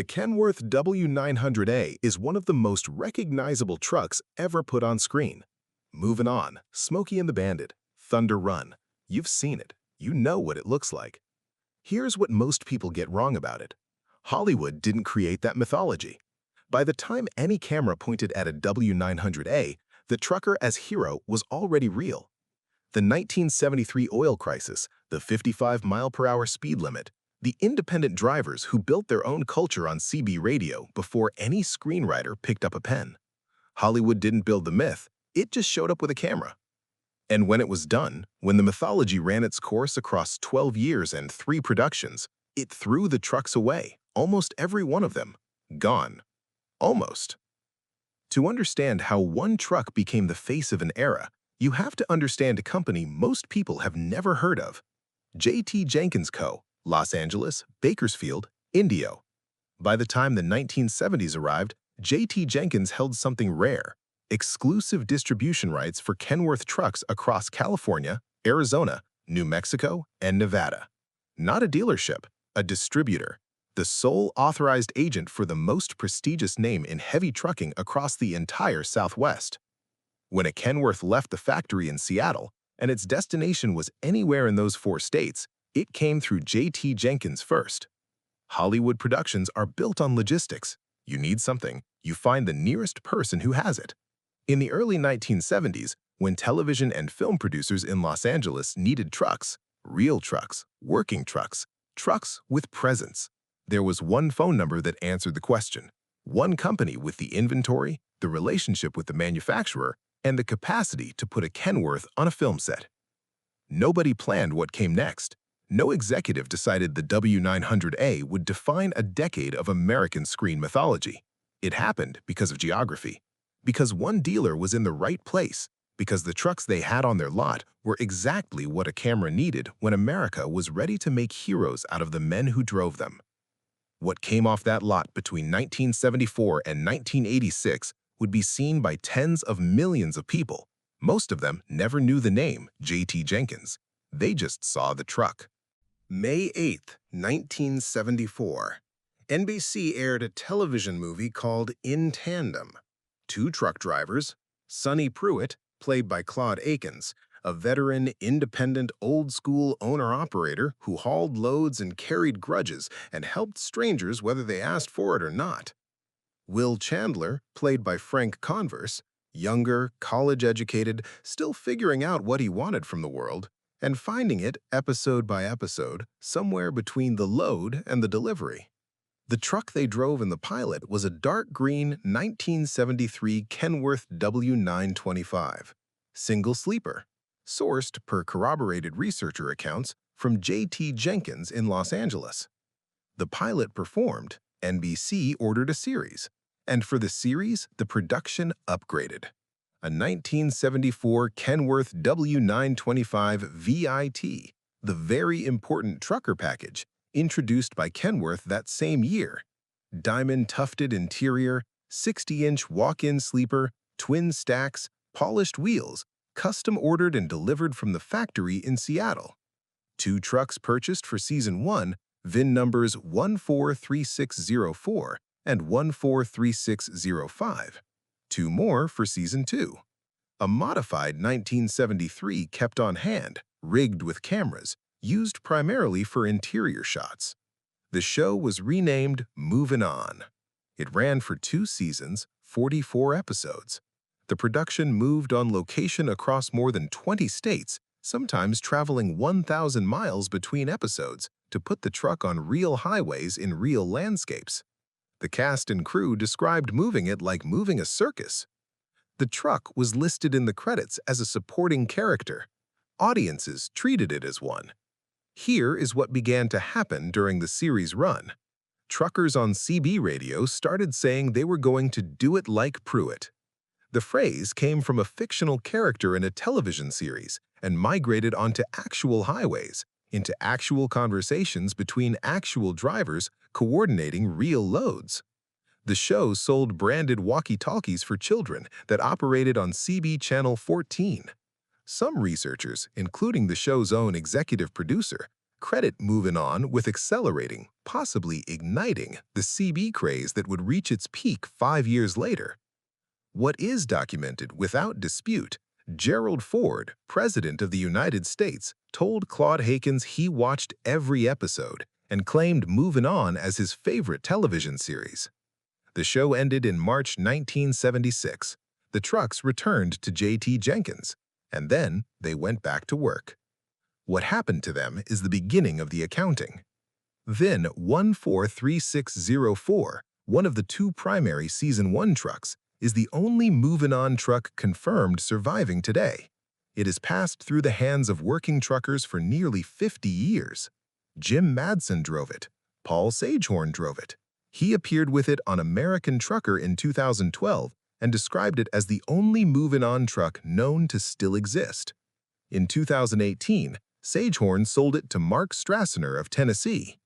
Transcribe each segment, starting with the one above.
The Kenworth W-900A is one of the most recognizable trucks ever put on screen. Moving On, Smokey and the Bandit, Thunder Run. You've seen it. You know what it looks like. Here's what most people get wrong about it. Hollywood didn't create that mythology. By the time any camera pointed at a W-900A, the trucker as hero was already real. The 1973 oil crisis, the 55-mile-per-hour speed limit, the independent drivers who built their own culture on CB radio before any screenwriter picked up a pen. Hollywood didn't build the myth, it just showed up with a camera. And when it was done, when the mythology ran its course across 12 years and 3 productions, it threw the trucks away, almost every one of them. Gone. Almost. To understand how one truck became the face of an era, you have to understand a company most people have never heard of. J.T. Jenkins Co., Los Angeles, Bakersfield, Indio. By the time the 1970s arrived, J.T. Jenkins held something rare: exclusive distribution rights for Kenworth trucks across California, Arizona, New Mexico, and Nevada. Not a dealership, a distributor, the sole authorized agent for the most prestigious name in heavy trucking across the entire Southwest. When a Kenworth left the factory in Seattle, and its destination was anywhere in those 4 states, it came through J.T. Jenkins first. Hollywood productions are built on logistics. You need something, you find the nearest person who has it. In the early 1970s, when television and film producers in Los Angeles needed trucks, real trucks, working trucks, trucks with presence, there was one phone number that answered the question. One company with the inventory, the relationship with the manufacturer, and the capacity to put a Kenworth on a film set. Nobody planned what came next. No executive decided the W-900A would define a decade of American screen mythology. It happened because of geography. Because one dealer was in the right place. Because the trucks they had on their lot were exactly what a camera needed when America was ready to make heroes out of the men who drove them. What came off that lot between 1974 and 1986 would be seen by tens of millions of people. Most of them never knew the name J.T. Jenkins. They just saw the truck. May 8, 1974. NBC aired a television movie called In Tandem. 2 truck drivers, Sonny Pruitt, played by Claude Akins, a veteran, independent, old-school owner-operator who hauled loads and carried grudges and helped strangers whether they asked for it or not. Will Chandler, played by Frank Converse, younger, college-educated, still figuring out what he wanted from the world, and finding it, episode by episode, somewhere between the load and the delivery. The truck they drove in the pilot was a dark green 1973 Kenworth W-925, single sleeper, sourced per corroborated researcher accounts from J.T. Jenkins in Los Angeles. The pilot performed, NBC ordered a series, and for the series, the production upgraded. A 1974 Kenworth W-925 VIT, the very important trucker package, introduced by Kenworth that same year. Diamond-tufted interior, 60-inch walk-in sleeper, twin stacks, polished wheels, custom-ordered and delivered from the factory in Seattle. 2 trucks purchased for Season 1, VIN numbers 143604 and 143605. 2 more for Season 2. A modified 1973 kept on hand, rigged with cameras, used primarily for interior shots. The show was renamed Movin On. It ran for 2 seasons, 44 episodes. The production moved on location across more than 20 states, sometimes traveling 1,000 miles between episodes to put the truck on real highways in real landscapes. The cast and crew described moving it like moving a circus. The truck was listed in the credits as a supporting character. Audiences treated it as one. Here is what began to happen during the series run. Truckers on CB radio started saying they were going to do it like Pruitt. The phrase came from a fictional character in a television series and migrated onto actual highways, into actual conversations between actual drivers coordinating real loads. The show sold branded walkie-talkies for children that operated on CB Channel 14. Some researchers, including the show's own executive producer, credit Movin On with accelerating, possibly igniting, the CB craze that would reach its peak 5 years later. What is documented without dispute, Gerald Ford, President of the United States, told Claude Hakins he watched every episode and claimed Movin On as his favorite television series. The show ended in March 1976. The trucks returned to J.T. Jenkins, and then they went back to work. What happened to them is the beginning of the accounting. Then 143604, one of the 2 primary Season 1 trucks, is the only Movin On truck confirmed surviving today. It has passed through the hands of working truckers for nearly 50 years. Jim Madsen drove it. Paul Sagehorn drove it. He appeared with it on American Trucker in 2012 and described it as the only Movin On truck known to still exist. In 2018, Sagehorn sold it to Mark Strassner of Tennessee.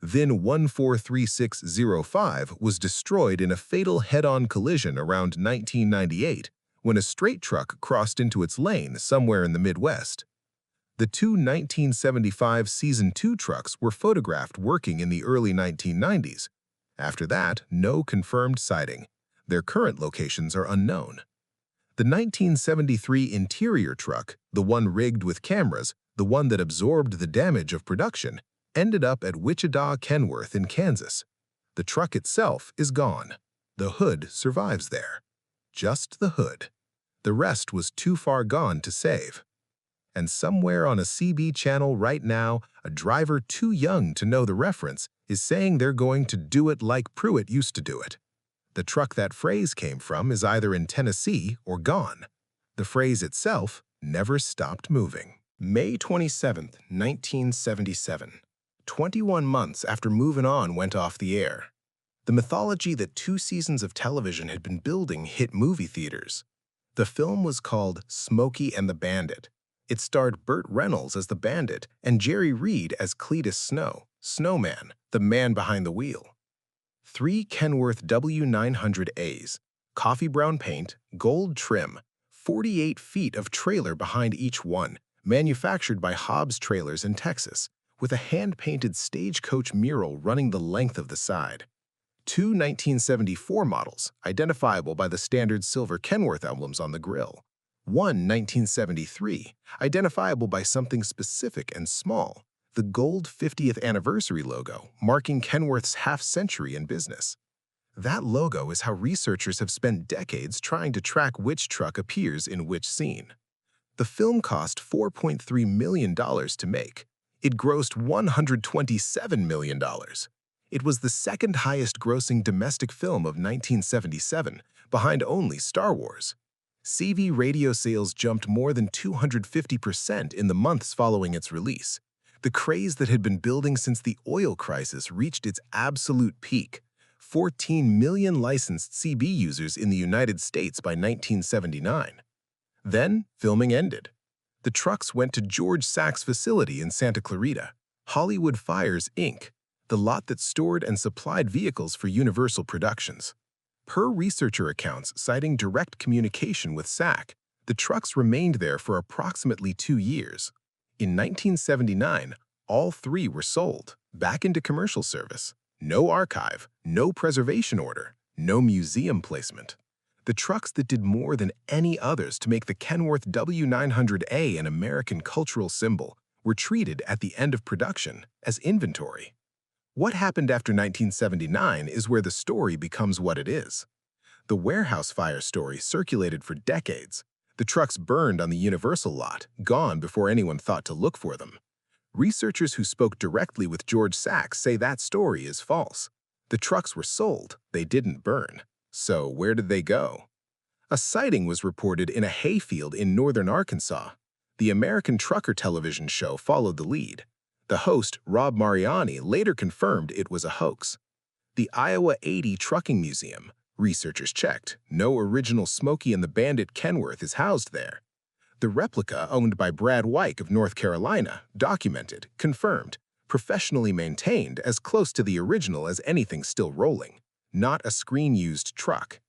Then 143605 was destroyed in a fatal head-on collision around 1998 when a straight truck crossed into its lane somewhere in the Midwest. The 2 1975 Season 2 trucks were photographed working in the early 1990s. After that, no confirmed sighting. Their current locations are unknown. The 1973 interior truck, the one rigged with cameras, the one that absorbed the damage of production, ended up at Wichita Kenworth in Kansas. The truck itself is gone. The hood survives there. Just the hood. The rest was too far gone to save. And somewhere on a CB channel right now, a driver too young to know the reference is saying they're going to do it like Pruitt used to do it. The truck that phrase came from is either in Tennessee or gone. The phrase itself never stopped moving. May 27, 1977. 21 months after Movin On went off the air. The mythology that 2 seasons of television had been building hit movie theaters. The film was called Smokey and the Bandit. It starred Burt Reynolds as the Bandit and Jerry Reed as Cletus Snow, Snowman, the man behind the wheel. 3 Kenworth W-900As, coffee brown paint, gold trim, 48 feet of trailer behind each one, manufactured by Hobbs Trailers in Texas, with a hand-painted stagecoach mural running the length of the side. 2 1974 models, identifiable by the standard silver Kenworth emblems on the grille. 1 1973, identifiable by something specific and small, the gold 50th anniversary logo, marking Kenworth's half-century in business. That logo is how researchers have spent decades trying to track which truck appears in which scene. The film cost $4.3 million to make. It grossed $127 million. It was the second highest-grossing domestic film of 1977, behind only Star Wars. CV radio sales jumped more than 250% in the months following its release. The craze that had been building since the oil crisis reached its absolute peak. 14 million licensed CB users in the United States by 1979. Then, filming ended. The trucks went to George Sachs' facility in Santa Clarita, Hollywood Fires, Inc., the lot that stored and supplied vehicles for Universal Productions. Per researcher accounts citing direct communication with SAC, the trucks remained there for approximately 2 years. In 1979, all 3 were sold, back into commercial service. No archive, no preservation order, no museum placement. The trucks that did more than any others to make the Kenworth W-900A an American cultural symbol were treated at the end of production as inventory. What happened after 1979 is where the story becomes what it is. The warehouse fire story circulated for decades. The trucks burned on the Universal lot, gone before anyone thought to look for them. Researchers who spoke directly with George Sachs say that story is false. The trucks were sold, they didn't burn. So where did they go? A sighting was reported in a hayfield in northern Arkansas. The American Trucker television show followed the lead. The host, Rob Mariani, later confirmed it was a hoax. The Iowa 80 Trucking Museum, researchers checked, no original Smokey and the Bandit Kenworth is housed there. The replica, owned by Brad Wyke of North Carolina, documented, confirmed, professionally maintained as close to the original as anything still rolling, not a screen-used truck.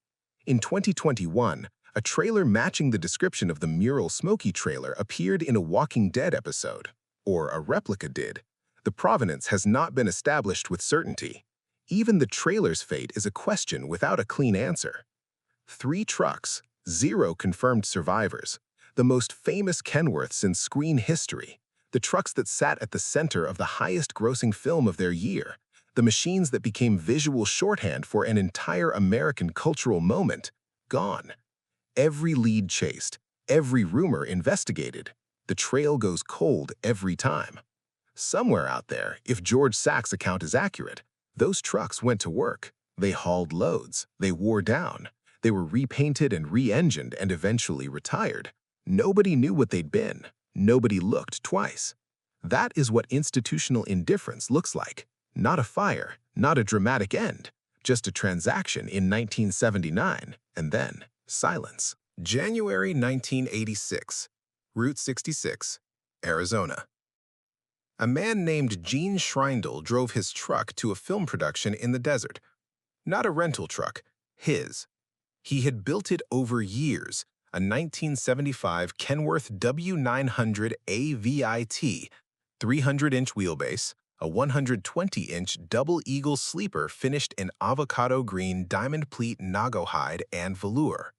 In 2021, a trailer matching the description of the mural Smokey trailer appeared in a Walking Dead episode, or a replica did. The provenance has not been established with certainty. Even the trailer's fate is a question without a clean answer. 3 trucks, 0 confirmed survivors. The most famous Kenworths in screen history. The trucks that sat at the center of the highest-grossing film of their year. The machines that became visual shorthand for an entire American cultural moment. Gone. Every lead chased. Every rumor investigated. The trail goes cold every time. Somewhere out there, if George Sack's account is accurate, those trucks went to work. They hauled loads. They wore down. They were repainted and re-engined and eventually retired. Nobody knew what they'd been. Nobody looked twice. That is what institutional indifference looks like. Not a fire, not a dramatic end, just a transaction in 1979, and then silence. January 1986, Route 66, Arizona. A man named Gene Schreindel drove his truck to a film production in the desert. Not a rental truck, his. He had built it over years, a 1975 Kenworth W-900 AVIT, 300-inch wheelbase, a 120-inch double eagle sleeper finished in avocado green diamond pleat nago hide and velour.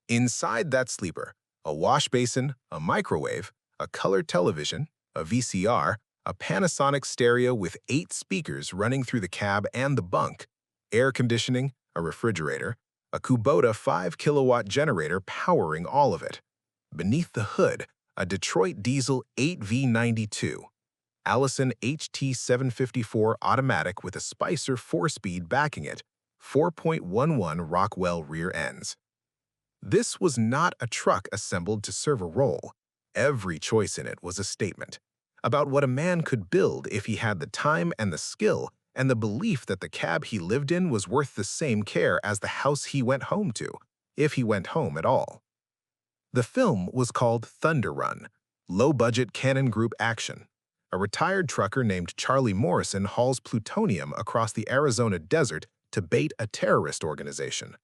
Inside that sleeper, a wash basin, a microwave, a color television, a VCR, a Panasonic stereo with 8 speakers running through the cab and the bunk, air conditioning, a refrigerator, a Kubota 5-kilowatt generator powering all of it. Beneath the hood, a Detroit diesel 8V92, Allison HT754 automatic with a Spicer 4-speed backing it, 4.11 Rockwell rear ends. This was not a truck assembled to serve a role. Every choice in it was a statement about what a man could build if he had the time and the skill and the belief that the cab he lived in was worth the same care as the house he went home to, if he went home at all. The film was called Thunder Run, low-budget Cannon Group action. A retired trucker named Charlie Morrison hauls plutonium across the Arizona desert to bait a terrorist organization.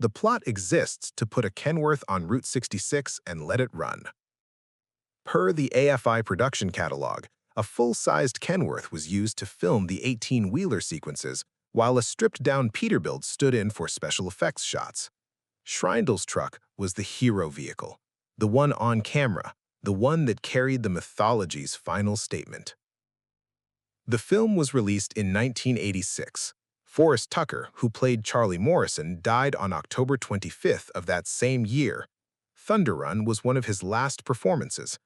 The plot exists to put a Kenworth on Route 66 and let it run. Per the AFI production catalog, a full-sized Kenworth was used to film the 18-wheeler sequences, while a stripped-down Peterbilt stood in for special effects shots. Schreindel's truck was the hero vehicle, the one on camera, the one that carried the mythology's final statement. The film was released in 1986. Forrest Tucker, who played Charlie Morrison, died on October 25th of that same year. Thunder Run was one of his last performances.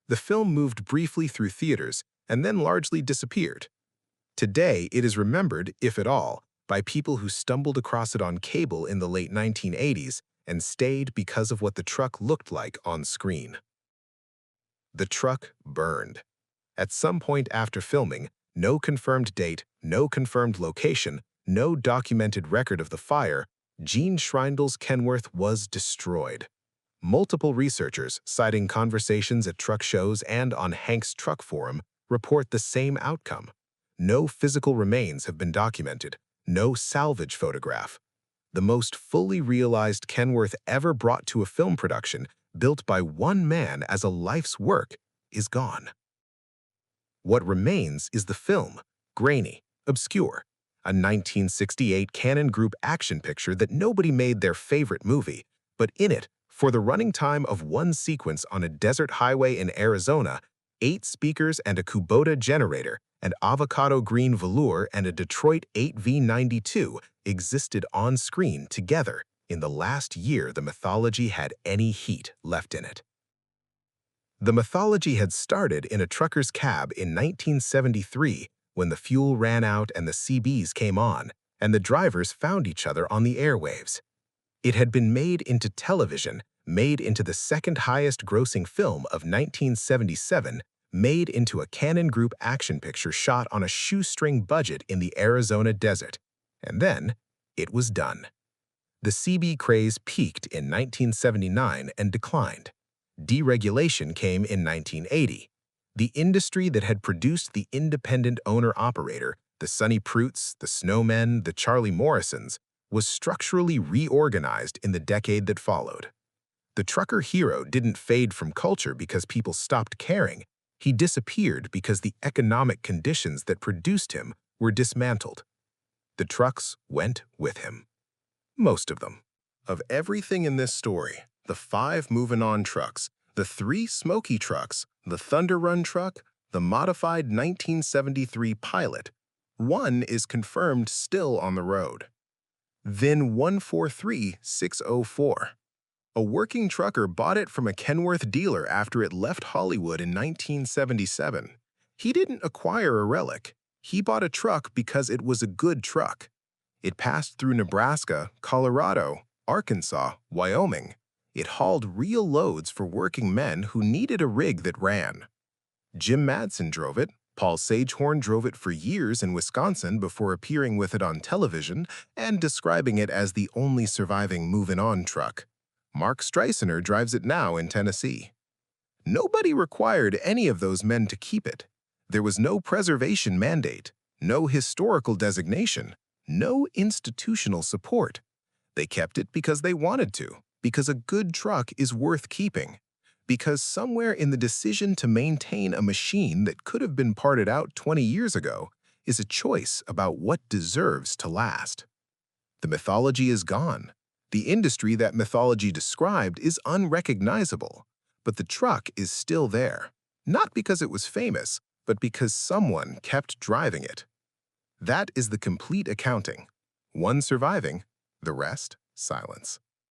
The film moved briefly through theaters and then largely disappeared. Today, it is remembered, if at all, by people who stumbled across it on cable in the late 1980s and stayed because of what the truck looked like on screen. The truck burned. At some point after filming, no confirmed date, no confirmed location, no documented record of the fire, Gene Schreindel's Kenworth was destroyed. Multiple researchers, citing conversations at truck shows and on Hank's Truck Forum, report the same outcome. No physical remains have been documented, no salvage photograph. The most fully realized Kenworth ever brought to a film production, built by one man as a life's work, is gone. What remains is the film, grainy, obscure, a 1968 Cannon Group action picture that nobody made their favorite movie, but in it, for the running time of one sequence on a desert highway in Arizona, 8 speakers and a Kubota generator, and avocado green velour and a Detroit 8V92 existed on screen together in the last year the mythology had any heat left in it. The mythology had started in a trucker's cab in 1973 when the fuel ran out and the CBs came on, and the drivers found each other on the airwaves. It had been made into television, made into the second highest grossing film of 1977, made into a Cannon Group action picture shot on a shoestring budget in the Arizona desert. And then, it was done. The CB craze peaked in 1979 and declined. Deregulation came in 1980. The industry that had produced the independent owner-operator, the Sonny Prutes, the Snowmen, the Charlie Morrisons, was structurally reorganized in the decade that followed. The trucker hero didn't fade from culture because people stopped caring. He disappeared because the economic conditions that produced him were dismantled. The trucks went with him. Most of them. Of everything in this story, the 5 Movin' On trucks, the 3 Smokey trucks, the Thunder Run truck, the modified 1973 Pilot, one is confirmed still on the road. VIN 143604. A working trucker bought it from a Kenworth dealer after it left Hollywood in 1977. He didn't acquire a relic. He bought a truck because it was a good truck. It passed through Nebraska, Colorado, Arkansas, Wyoming. It hauled real loads for working men who needed a rig that ran. Jim Madsen drove it. Paul Sagehorn drove it for years in Wisconsin before appearing with it on television and describing it as the only surviving Movin' On truck. Mark Streisender drives it now in Tennessee. Nobody required any of those men to keep it. There was no preservation mandate, no historical designation, no institutional support. They kept it because they wanted to, because a good truck is worth keeping, because somewhere in the decision to maintain a machine that could have been parted out 20 years ago is a choice about what deserves to last. The mythology is gone. The industry that mythology described is unrecognizable, but the truck is still there, not because it was famous, but because someone kept driving it. That is the complete accounting. One surviving, the rest silence.